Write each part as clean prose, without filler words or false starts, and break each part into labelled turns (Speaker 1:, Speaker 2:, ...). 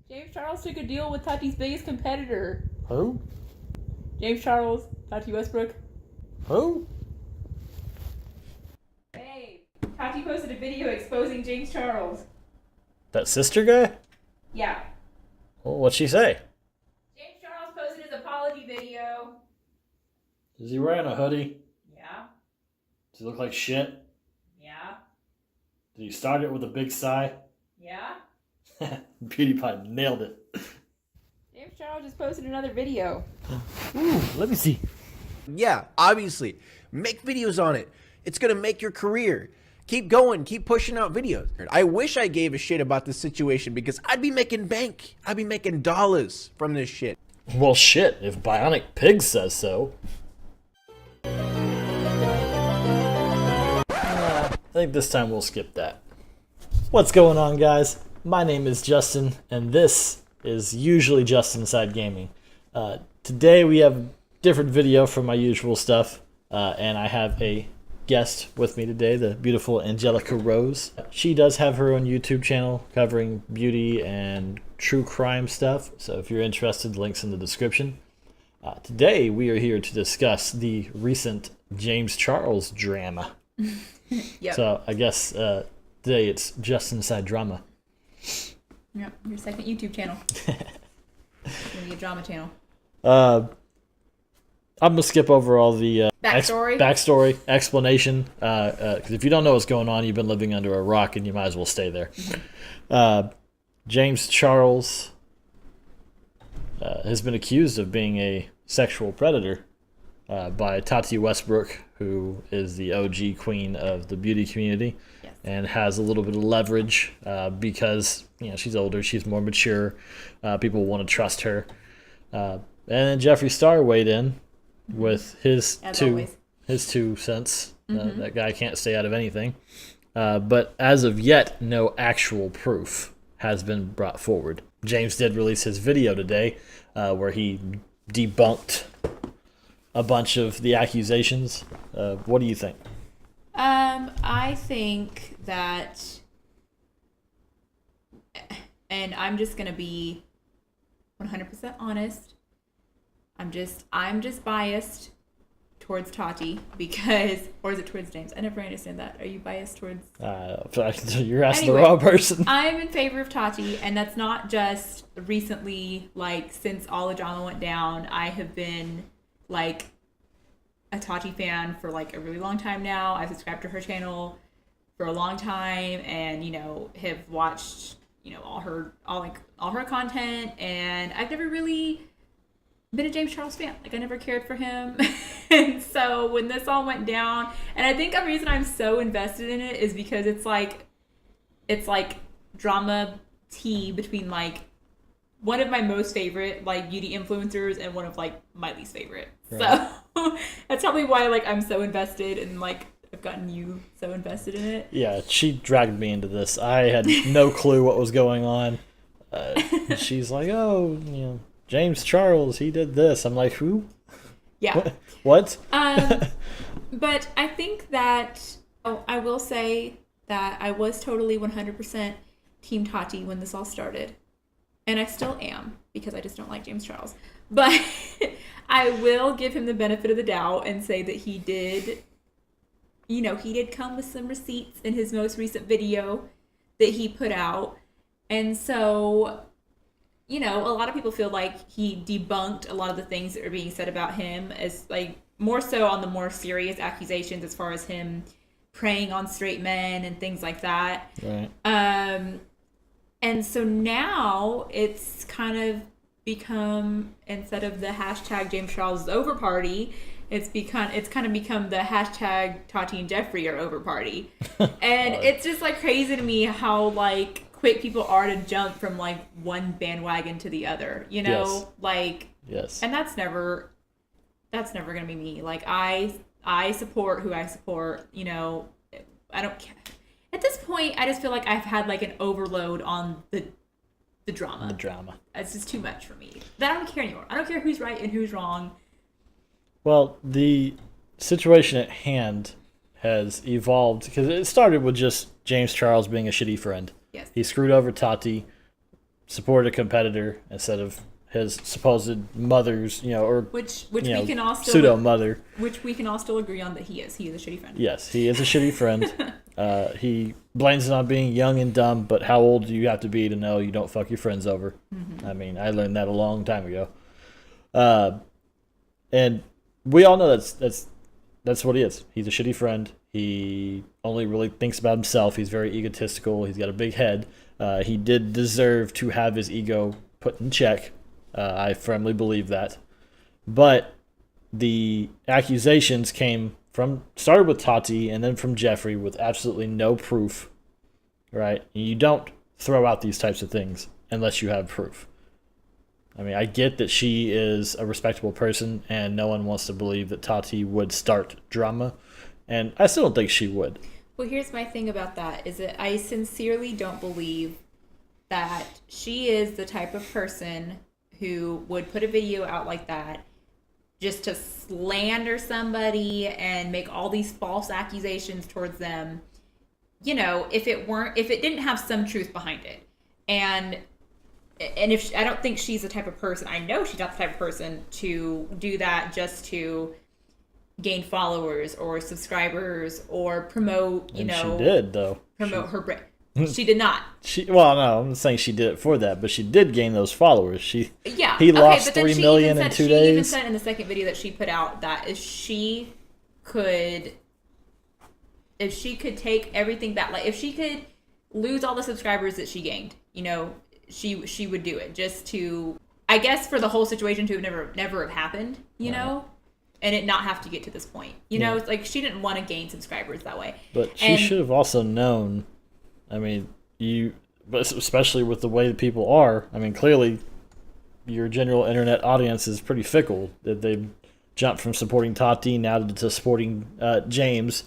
Speaker 1: James Charles took a deal with Tati's biggest competitor.
Speaker 2: Who?
Speaker 1: James Charles, Tati Westbrook.
Speaker 2: Who?
Speaker 1: Hey, Tati posted a video exposing James Charles.
Speaker 2: That sister guy?
Speaker 1: Yeah.
Speaker 2: Well, what'd she say?
Speaker 1: James Charles posted his apology video.
Speaker 2: Is he wearing a hoodie?
Speaker 1: Yeah.
Speaker 2: Does he look like shit?
Speaker 1: Yeah.
Speaker 2: Did he start it with a big sigh?
Speaker 1: Yeah.
Speaker 2: Beauty Pie nailed it.
Speaker 1: James Charles just posted another video.
Speaker 2: Ooh, let me see.
Speaker 3: Yeah, obviously. Make videos on it. It's going to make your career. Keep going. Keep pushing out videos. I wish I gave a shit about this situation because I'd be making bank. I'd be making dollars from this shit.
Speaker 2: Well, shit, if Bionic Pig says so. I think this time we'll skip that. What's going on, guys? My name is Justin, and this is usually Just Inside Gaming. Today we have a different video from my usual stuff, and I have a guest with me today, the beautiful Angelica Rose. She does have her own YouTube channel covering beauty and true crime stuff, so if you're interested, links in the description. Today we are here to discuss the recent James Charles drama.
Speaker 1: Yep.
Speaker 2: So I guess today it's Just Inside Drama.
Speaker 1: Yep. Your second YouTube channel. It's gonna be a drama channel.
Speaker 2: I'm gonna skip over all the
Speaker 1: Backstory?
Speaker 2: explanation. Because if you don't know what's going on, you've been living under a rock, and you might as well stay there. James Charles has been accused of being a sexual predator by Tati Westbrook, who is the OG queen of the beauty community.
Speaker 1: Yes.
Speaker 2: And has a little bit of leverage because she's older, she's more mature. People want to trust her. And then Jeffree Star weighed in with his
Speaker 1: As
Speaker 2: two
Speaker 1: always.
Speaker 2: his 2 cents. That guy can't stay out of anything. But as of yet, no actual proof has been brought forward. James did release his video today where he debunked a bunch of the accusations. What do you think?
Speaker 1: I think that, and I'm just gonna be 100% honest. I'm just biased towards Tati because, or is it towards James? I never understand that. Are you biased towards?
Speaker 2: You're asking
Speaker 1: Anyway,
Speaker 2: the wrong person.
Speaker 1: I'm in favor of Tati, and that's not just recently. Like since all the drama went down, I have been like a Tati fan for like a really long time now. I've subscribed to her channel for a long time, and have watched all her content, and I've never really been a James Charles fan. Like I never cared for him. And so when this all went down, and I think the reason I'm so invested in it is because it's like drama tea between like one of my most favorite like beauty influencers and one of like my least favorite. Right. So that's probably why like I'm so invested, and like I've gotten you so invested in it.
Speaker 2: Yeah, she dragged me into this. I had no clue what was going on. She's like, oh, James Charles, he did this. I'm like, who?
Speaker 1: Yeah.
Speaker 2: What?
Speaker 1: But I think that I will say that I was totally 100% Team Tati when this all started. And I still am, because I just don't like James Charles. But I will give him the benefit of the doubt and say that he did come with some receipts in his most recent video that he put out. And so, a lot of people feel like he debunked a lot of the things that are being said about him, as like more so on the more serious accusations as far as him preying on straight men and things like that.
Speaker 2: Right.
Speaker 1: And so now it's kind of become, instead of the hashtag James Charles is over party, it's kind of become the hashtag Tati and Jeffree are over party. And it's just like crazy to me how like quick people are to jump from like one bandwagon to the other,
Speaker 2: Yes.
Speaker 1: like,
Speaker 2: Yes.
Speaker 1: and that's never going to be me. Like I support who I support, I don't care. At this point, I just feel like I've had like an overload on the drama.
Speaker 2: The drama.
Speaker 1: It's just too much for me. Then I don't care anymore. I don't care who's right and who's wrong.
Speaker 2: Well, the situation at hand has evolved because it started with just James Charles being a shitty friend.
Speaker 1: Yes.
Speaker 2: He screwed over Tati supported a competitor instead of his supposed mother's, or
Speaker 1: Which
Speaker 2: you
Speaker 1: we
Speaker 2: know,
Speaker 1: can all still
Speaker 2: pseudo mother.
Speaker 1: which we can all still agree on that he is. He is a shitty friend.
Speaker 2: Yes, he is a shitty friend. He blames it on being young and dumb, but how old do you have to be to know you don't fuck your friends over? I mean, I learned that a long time ago. And we all know that's what he is. He's a shitty friend. He only really thinks about himself. He's very egotistical. He's got a big head. He did deserve to have his ego put in check. I firmly believe that. But the accusations started with Tati and then from Jeffrey with absolutely no proof, right? You don't throw out these types of things unless you have proof. I mean, I get that she is a respectable person and no one wants to believe that Tati would start drama, and I still don't think she would.
Speaker 1: Well, here's my thing about that is that I sincerely don't believe that she is the type of person who would put a video out like that just to slander somebody and make all these false accusations towards them, if it didn't have some truth behind it. And if I don't think she's the type of person, I know she's not the type of person to do that just to gain followers or subscribers or promote,
Speaker 2: And she did, though.
Speaker 1: Promote her brand. She did not.
Speaker 2: Well, no, I'm not saying she did it for that, but she did gain those followers. He lost
Speaker 1: but then
Speaker 2: 3
Speaker 1: she
Speaker 2: million
Speaker 1: even
Speaker 2: in
Speaker 1: said,
Speaker 2: 2
Speaker 1: she
Speaker 2: days.
Speaker 1: even said in the second video that she put out that if she could take everything back, like if she could lose all the subscribers that she gained, she would do it just to, I guess, for the whole situation to have never have happened, know, and it not have to get to this point. It's like she didn't want to gain subscribers that way.
Speaker 2: But she should have also known. I mean, but especially with the way that people are. I mean, clearly, your general internet audience is pretty fickle. That they jumped from supporting Tati now to supporting James,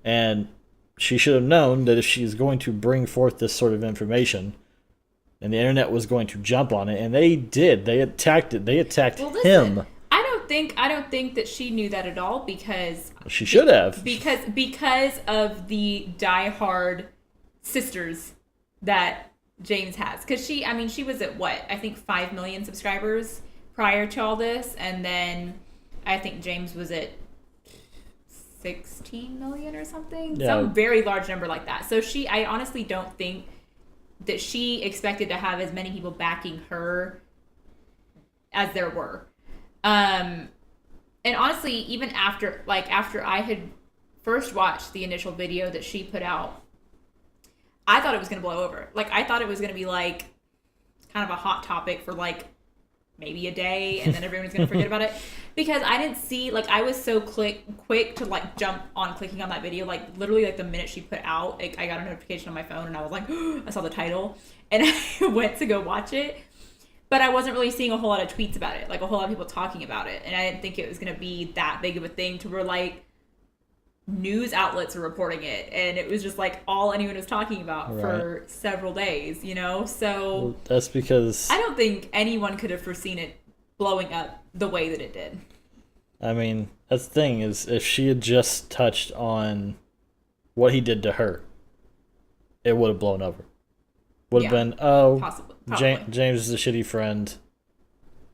Speaker 2: and she should have known that if she's going to bring forth this sort of information, and the internet was going to jump on it, and they did. They attacked it. They attacked him.
Speaker 1: I don't think that she knew that at all because
Speaker 2: she should have.
Speaker 1: Because of the diehard sisters that James has. Because she was at what? I think 5 million subscribers prior to all this, and then I think James was at 16 million or something. Some very large number like that. So I honestly don't think that she expected to have as many people backing her as there were. And honestly, even after I had first watched the initial video that she put out, I thought it was going to blow over. Like, I thought it was going to be like kind of a hot topic for like maybe a day, and then everyone's going to forget about it. Because I didn't see, like, I was so quick to like jump on clicking on that video. Like, literally, like the minute she put out, I got a notification on my phone and I was like, I saw the title and I went to go watch it. But I wasn't really seeing a whole lot of tweets about it, like a whole lot of people talking about it. And I didn't think it was going to be that big of a thing to where like news outlets are reporting it. And it was just like all anyone was talking about for several days, So
Speaker 2: Well, that's because
Speaker 1: I don't think anyone could have foreseen it blowing up the way that it did.
Speaker 2: I mean, that's the thing is if she had just touched on what he did to her, it would have blown over. Would have been,
Speaker 1: possibly.
Speaker 2: James is a shitty friend.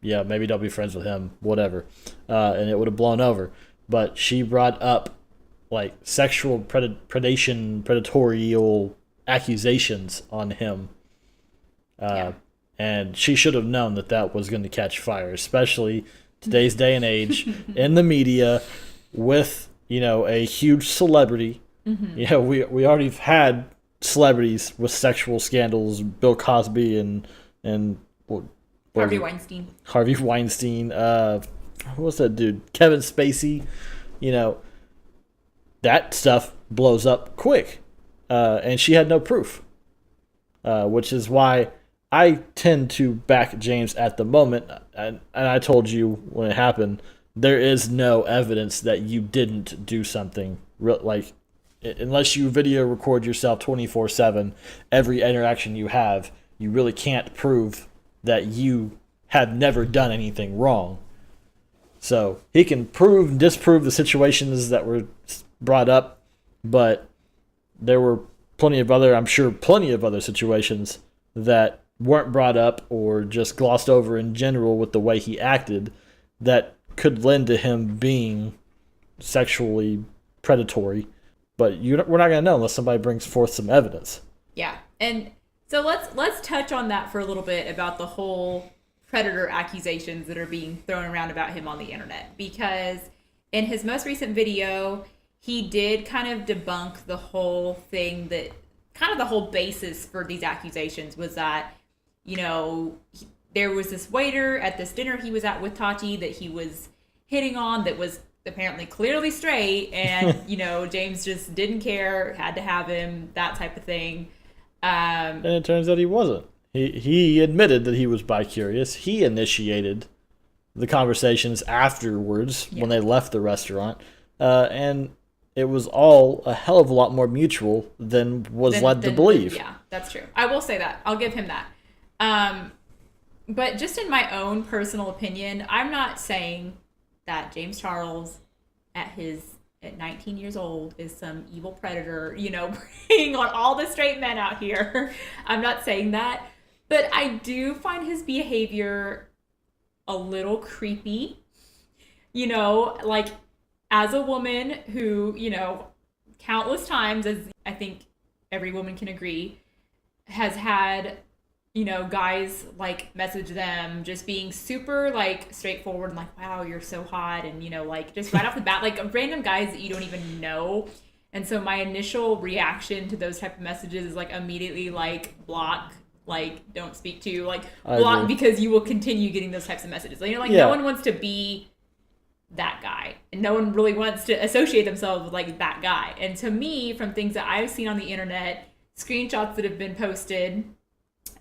Speaker 2: Yeah, maybe don't be friends with him. Whatever. And it would have blown over. But she brought up like sexual predatorial accusations on him. And she should have known that was going to catch fire, especially today's day and age in the media with, a huge celebrity. Mm-hmm. We already had celebrities with sexual scandals, Bill Cosby and
Speaker 1: Harvey Weinstein.
Speaker 2: Who was that dude? Kevin Spacey. That stuff blows up quick, and she had no proof, which is why I tend to back James at the moment. And I told you when it happened, there is no evidence that you didn't do something like. Unless you video record yourself 24/7, every interaction you have, you really can't prove that you have never done anything wrong. So he can prove and disprove the situations that were brought up, but there were plenty of other situations that weren't brought up or just glossed over in general with the way he acted that could lend to him being sexually predatory. But we're not going to know unless somebody brings forth some evidence.
Speaker 1: Yeah. And so let's touch on that for a little bit about the whole predator accusations that are being thrown around about him on the internet, because in his most recent video, he did kind of debunk the whole thing that kind of the whole basis for these accusations was that, you know, there was this waiter at this dinner he was at with Tati that he was hitting on that was apparently clearly straight, and, you know, James just didn't care, had to have him, that type of thing.
Speaker 2: And it turns out he wasn't. He admitted that he was bi-curious. He initiated the conversations afterwards when they left the restaurant. And it was all a hell of a lot more mutual than was led to believe.
Speaker 1: Yeah, that's true. I will say that. I'll give him that. But just in my own personal opinion, I'm not saying that James Charles at 19 years old is some evil predator, you know, preying on all the straight men out here. I'm not saying that. But I do find his behavior a little creepy. You know, like, as a woman who, you know, countless times, as I think every woman can agree, has had, you know, guys, like, message them just being super, like, straightforward and like, wow, you're so hot. And, you know, like, just right off the bat, like, random guys that you don't even know. And so my initial reaction to those type of messages is, like, immediately, like, block, like, don't speak to, like, block, because you will continue getting those types of messages. Like, you know, like, no one wants to be that guy, and no one really wants to associate themselves with, like, that guy. And to me, from things that I've seen on the internet, screenshots that have been posted,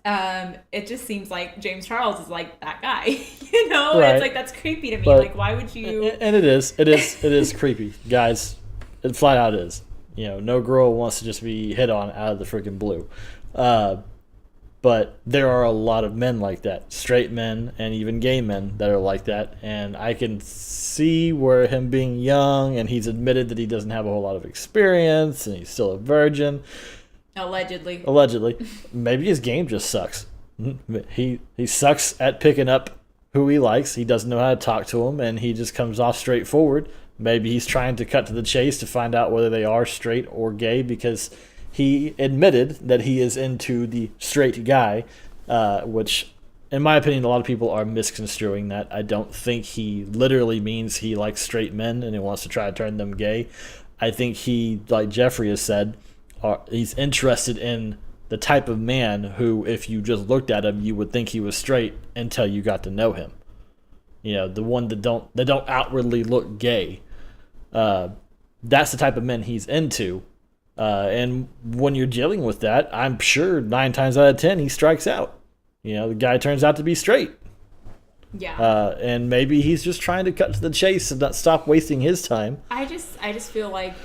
Speaker 1: it just seems like James Charles is like that guy. You know,
Speaker 2: right.
Speaker 1: It's like, that's creepy to me.
Speaker 2: But,
Speaker 1: like, why would you?
Speaker 2: And it is creepy, guys. It flat out is. You know, no girl wants to just be hit on out of the freaking blue. But there are a lot of men like that, straight men and even gay men that are like that. And I can see where him being young, and he's admitted that he doesn't have a whole lot of experience and he's still a virgin. Allegedly. Maybe his game just sucks. He sucks at picking up who he likes. He doesn't know how to talk to them, and he just comes off straightforward. Maybe he's trying to cut to the chase to find out whether they are straight or gay, because he admitted that he is into the straight guy, which, in my opinion, a lot of people are misconstruing that. I don't think he literally means he likes straight men and he wants to try to turn them gay. I think he, like Jeffrey has said, he's interested in the type of man who, if you just looked at him, you would think he was straight until you got to know him. You know, the one that don't outwardly look gay. That's the type of men he's into. And when you're dealing with that, I'm sure 9 times out of 10 he strikes out. You know, the guy turns out to be straight.
Speaker 1: Yeah.
Speaker 2: And maybe he's just trying to cut to the chase and not stop wasting his time.
Speaker 1: I just feel like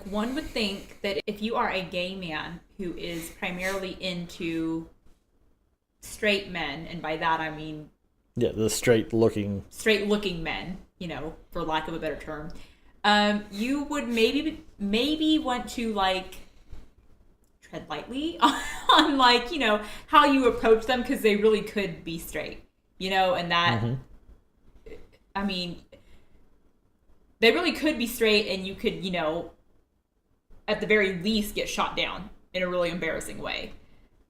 Speaker 1: one would think that if you are a gay man who is primarily into straight men, and by that I mean
Speaker 2: the straight looking
Speaker 1: men, you know, for lack of a better term, you would maybe want to, like, tread lightly on like, you know, how you approach them, because they really could be straight, you know, and that I mean, they really could be straight, and you could, you know, at the very least get shot down in a really embarrassing way.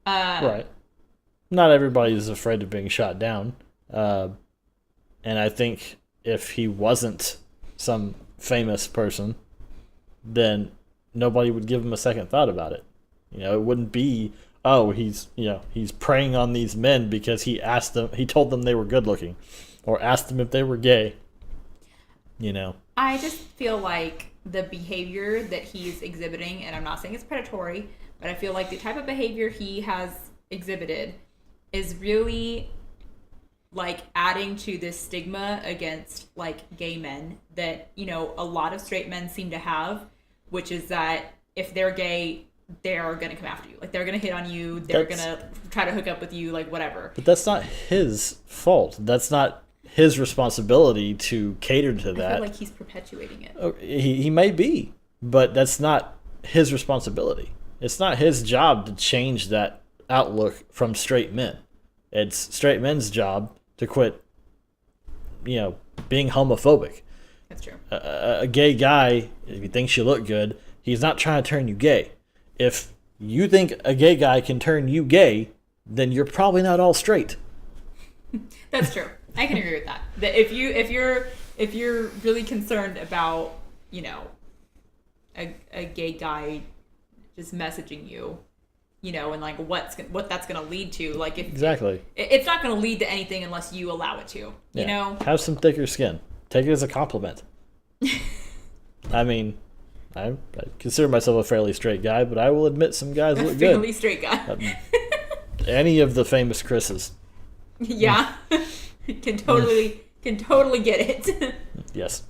Speaker 2: Right. Not everybody is afraid of being shot down. And I think if he wasn't some famous person, then nobody would give him a second thought about it. You know, it wouldn't be, oh, he's preying on these men because he told them they were good looking, or asked them if they were gay. You know.
Speaker 1: I just feel like the behavior that he's exhibiting, and I'm not saying it's predatory, but I feel like the type of behavior he has exhibited is really, like, adding to this stigma against, like, gay men that, you know, a lot of straight men seem to have, which is that if they're gay, they're gonna come after you. Like, they're gonna hit on you, they're gonna try to hook up with you, like, whatever.
Speaker 2: But that's not his fault. That's not his responsibility to cater to that.
Speaker 1: I feel like he's perpetuating it.
Speaker 2: He may be, but that's not his responsibility. It's not his job to change that outlook from straight men. It's straight men's job to quit, being homophobic.
Speaker 1: That's true.
Speaker 2: A gay guy, if he thinks you look good, he's not trying to turn you gay. If you think a gay guy can turn you gay, then you're probably not all straight.
Speaker 1: That's true. I can agree with that. That if you're really concerned about, a gay guy just messaging you, and like what that's gonna lead to, like if
Speaker 2: Exactly.
Speaker 1: it's not gonna lead to anything unless you allow it to, you know.
Speaker 2: Have some thicker skin. Take it as a compliment. I mean, I consider myself a fairly straight guy, but I will admit some guys look good.
Speaker 1: Fairly straight guy.
Speaker 2: Any of the famous Chris's.
Speaker 1: Yeah. can totally get it.
Speaker 2: Yes.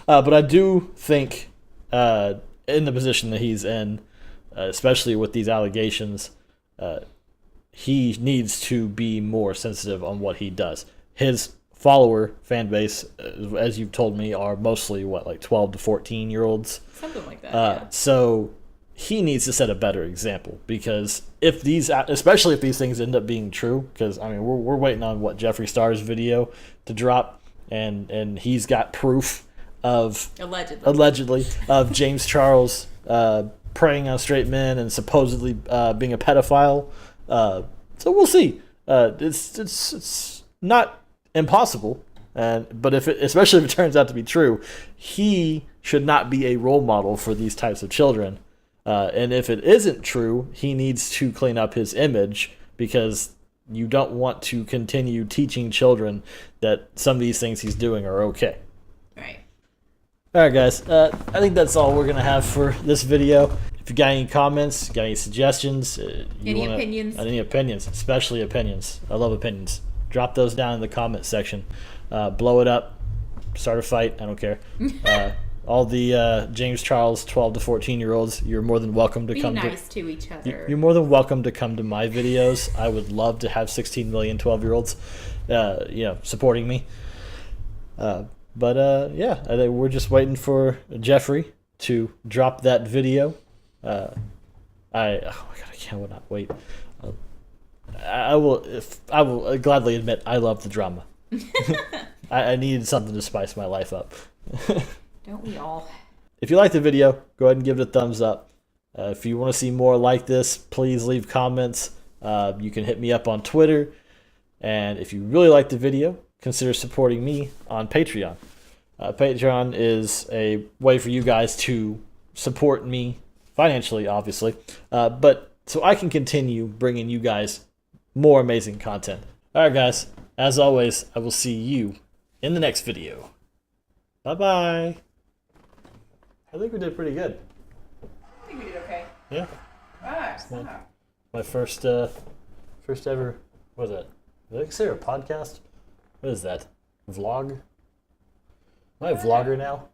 Speaker 2: But I do think in the position that he's in, especially with these allegations, he needs to be more sensitive on what he does. His follower fan base, as you've told me, are mostly like 12 to 14-year-olds.
Speaker 1: Something like that. Yeah.
Speaker 2: So he needs to set a better example, because especially if these things end up being true, because I mean we're waiting on Jeffree Star's video to drop, and he's got proof of allegedly of James Charles preying on straight men and supposedly being a pedophile. So we'll see. It's not impossible, but especially if it turns out to be true, he should not be a role model for these types of children. And if it isn't true, he needs to clean up his image, because you don't want to continue teaching children that some of these things he's doing are okay.
Speaker 1: Right.
Speaker 2: All right, guys. I think that's all we're going to have for this video. If you got any comments, got any suggestions, any opinions, especially opinions. I love opinions. Drop those down in the comment section. Blow it up. Start a fight. I don't care. All the James Charles 12 to 14-year-olds, you're more than welcome to come. Be
Speaker 1: nice to each other.
Speaker 2: You're more than welcome to come to my videos. I would love to have 16 million 12-year-olds, supporting me. I think we're just waiting for Jeffree to drop that video. Oh my god, I cannot wait. I will gladly admit I love the drama. I needed something to spice my life up.
Speaker 1: Don't we all?
Speaker 2: If you like the video, go ahead and give it a thumbs up. If you want to see more like this, please leave comments. You can hit me up on Twitter. And if you really like the video, consider supporting me on Patreon. Patreon is a way for you guys to support me financially, obviously, but so I can continue bringing you guys more amazing content. All right, guys. As always, I will see you in the next video. Bye-bye. I think we did pretty good.
Speaker 1: I think we did okay.
Speaker 2: Yeah. My first ever, what is that? Did I consider a podcast? What is that? Vlog? Am I a vlogger now?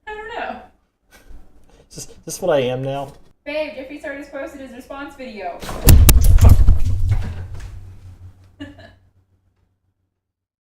Speaker 1: I don't know.
Speaker 2: Is this what I am now?
Speaker 1: Babe, Jeffree Star just posted his response video.
Speaker 2: Fuck.